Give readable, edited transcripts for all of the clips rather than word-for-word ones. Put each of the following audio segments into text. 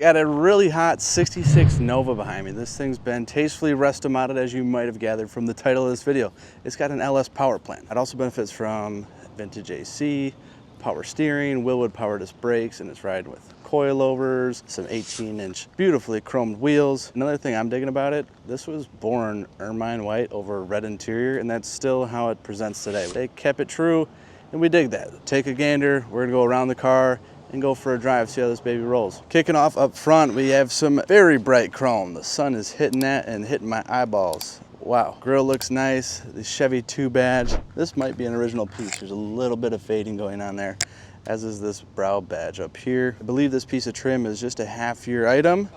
Got a really hot 66 Nova behind me. This thing's been tastefully restomodded, as you might have gathered from the title of this video. It's got an LS power plant. It also benefits from vintage AC, power steering, Wilwood power disc brakes, and it's riding with coilovers, some 18-inch beautifully chromed wheels. Another thing I'm digging about it, this was born Ermine White over a red interior, and that's still how it presents today. They kept it true, and we dig that. Take a gander, we're gonna go around the car and go for a drive, see how this baby rolls. Kicking off up front, we have some very bright chrome. The sun is hitting that and hitting my eyeballs. Wow, grill looks nice. The Chevy 2 badge. This might be an original piece. There's a little bit of fading going on there, as is this brow badge up here. I believe this piece of trim is just a half-year item.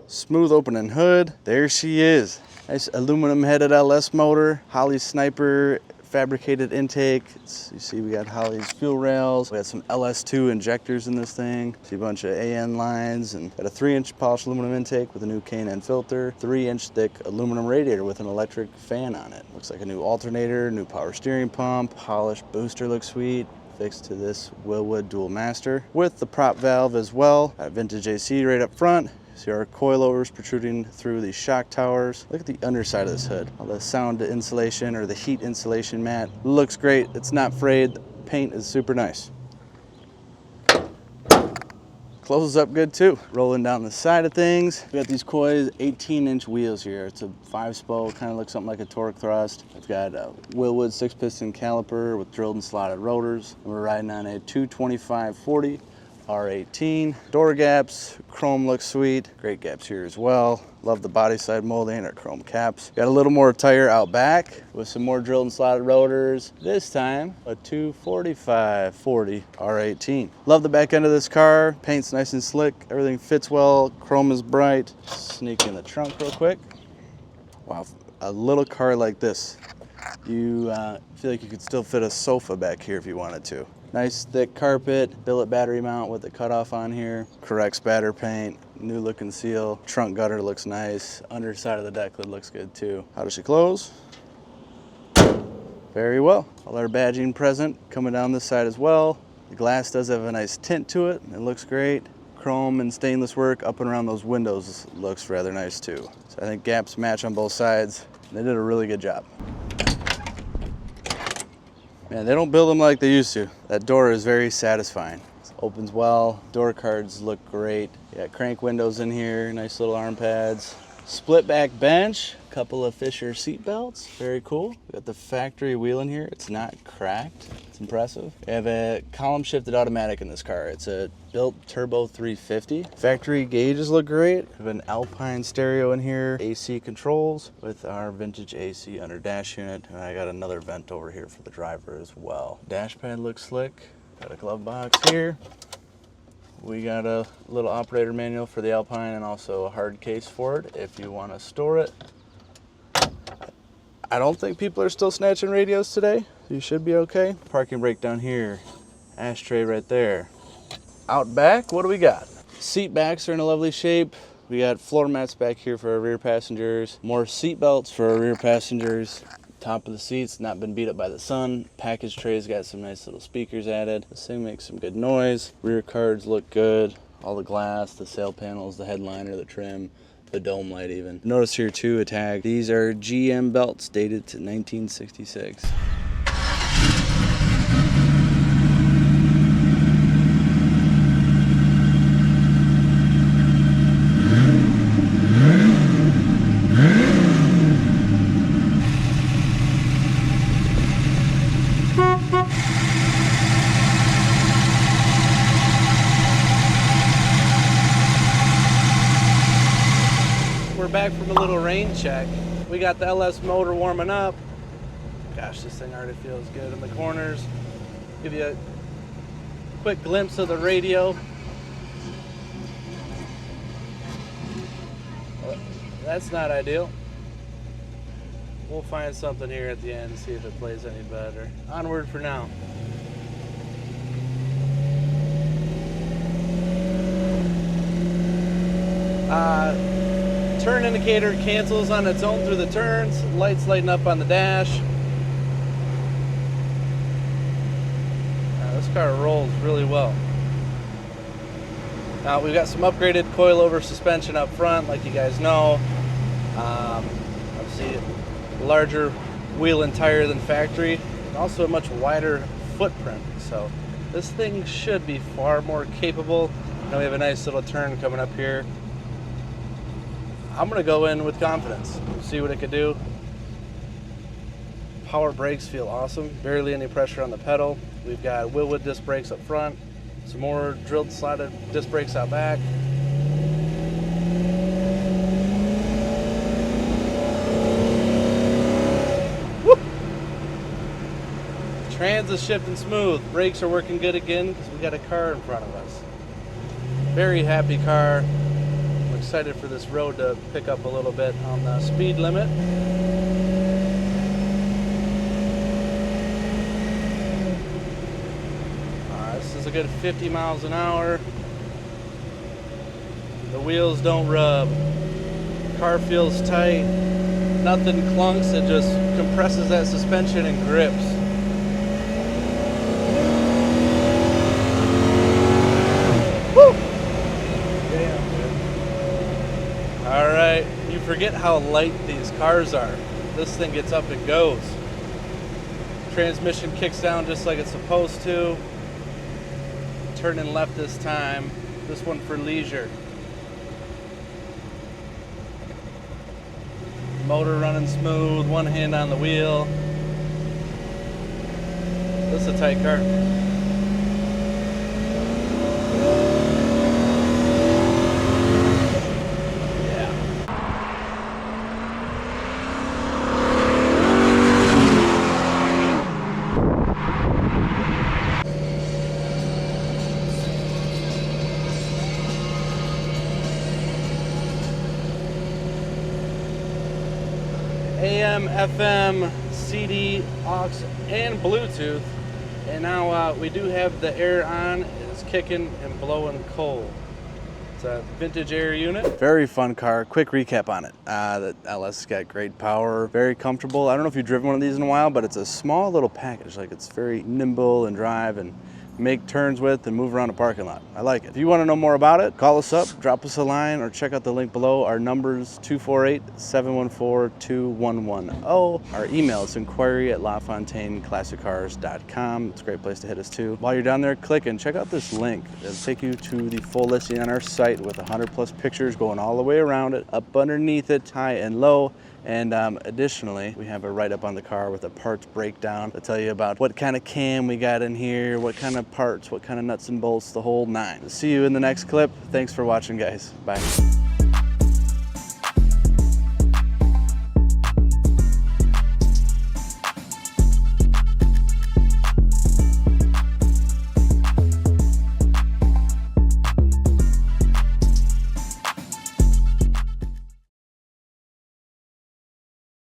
Smooth opening hood. There she is. Nice aluminum headed LS motor. Holley Sniper fabricated intake. You see we got Holley's fuel rails. We got some LS2 injectors in this thing. See a bunch of AN lines, and got a 3-inch polished aluminum intake with a new K&N filter. 3-inch thick aluminum radiator with an electric fan on it. Looks like a new alternator, new power steering pump. Polished booster looks sweet. Fixed to this Wilwood dual master with the prop valve as well. Got vintage AC right up front. See our coilovers protruding through the shock towers. Look at the underside of this hood. All the sound insulation or the heat insulation mat looks great. It's not frayed. The paint is super nice. Closes up good too. Rolling down the side of things. We got these Coys 18-inch wheels here. It's a 5-spoke, kind of looks something like a torque thrust. I've got a Wilwood 6-piston caliper with drilled and slotted rotors. And we're riding on a 225/40. R18. Door gaps, chrome looks sweet. Great gaps here as well. Love the body side molding or chrome caps. Got a little more tire out back with some more drilled and slotted rotors. This time, a 245/40 R18. Love the back end of this car. Paint's nice and slick. Everything fits well. Chrome is bright. Sneak in the trunk real quick. Wow, a little car like this, you feel like you could still fit a sofa back here if you wanted to. Nice thick carpet, billet battery mount with the cutoff on here. Correct spatter paint, new looking seal. Trunk gutter looks nice. Underside of the deck lid looks good too. How does she close? Very well. All our badging present coming down this side as well. The glass does have a nice tint to it. It looks great. Chrome and stainless work up and around those windows looks rather nice too. So I think gaps match on both sides. They did a really good job. Man, they don't build them like they used to. That door is very satisfying. It opens well, door cards look great. You got crank windows in here, nice little arm pads. Split back bench, a couple of Fisher seat belts, very cool. We got the factory wheel in here, it's not cracked, it's impressive. We have a column shifted automatic in this car. It's a built turbo 350. Factory gauges look great. We have an Alpine stereo in here, AC controls with our vintage AC under dash unit. And I got another vent over here for the driver as well. Dash pad looks slick. Got a glove box here. We got a little operator manual for the Alpine and also a hard case for it if you want to store it. I don't think people are still snatching radios today. You should be okay. Parking brake down here. Ashtray right there. Out back, what do we got? Seat backs are in a lovely shape. We got floor mats back here for our rear passengers. More seat belts for our rear passengers. Top of the seats, not been beat up by the sun. Package tray's got some nice little speakers added. This thing makes some good noise. Rear cards look good. All the glass, the sail panels, the headliner, the trim, the dome light even. Notice here too a tag. These are GM belts dated to 1966. We're back from a little rain check. We got the LS motor warming up. Gosh, this thing already feels good in the corners. Give you a quick glimpse of the radio. That's not ideal. We'll find something here at the end and see if it plays any better. Onward for now. Turn indicator cancels on its own through the turns. Lights lighting up on the dash. This car rolls really well. Now we've got some upgraded coilover suspension up front, like you guys know. Obviously, larger wheel and tire than factory, and also a much wider footprint. So this thing should be far more capable. Now we have a nice little turn coming up here. I'm gonna go in with confidence, see what it could do. Power brakes feel awesome, barely any pressure on the pedal. We've got Wilwood disc brakes up front, some more drilled slotted disc brakes out back. Woo! Trans is shifting smooth, brakes are working good again because we got a car in front of us. Very happy car. I'm excited for this road to pick up a little bit on the speed limit. This is a good 50 miles an hour. The wheels don't rub. Car feels tight. Nothing clunks. It just compresses that suspension and grips. Woo! Damn, dude. All right. You forget how light these cars are. This thing gets up and goes. Transmission kicks down just like it's supposed to. Turning left this time. This one for leisure. Motor running smooth, one hand on the wheel. This is a tight car. AM, FM, CD, aux, and Bluetooth. And now we do have the air on. It's kicking and blowing cold. It's a vintage air unit. Very fun car. Quick recap on it. The LS has got great power, very comfortable. I don't know if you've driven one of these in a while, but it's a small little package. Like, it's very nimble and drive and make turns with and move around a parking lot. I like it. If you want to know more about it, call us up, drop us a line, or check out the link below. Our number's 248-714-2110. Our email is inquiry@LaFontaineClassicCars.com. It's a great place to hit us too. While you're down there, click and check out this link. It'll take you to the full listing on our site with 100+ pictures going all the way around it, up underneath it, high and low. And additionally, we have a write-up on the car with a parts breakdown to tell you about what kind of cam we got in here, what kind of parts, what kind of nuts and bolts, the whole nine. See you in the next clip. Thanks for watching, guys. Bye.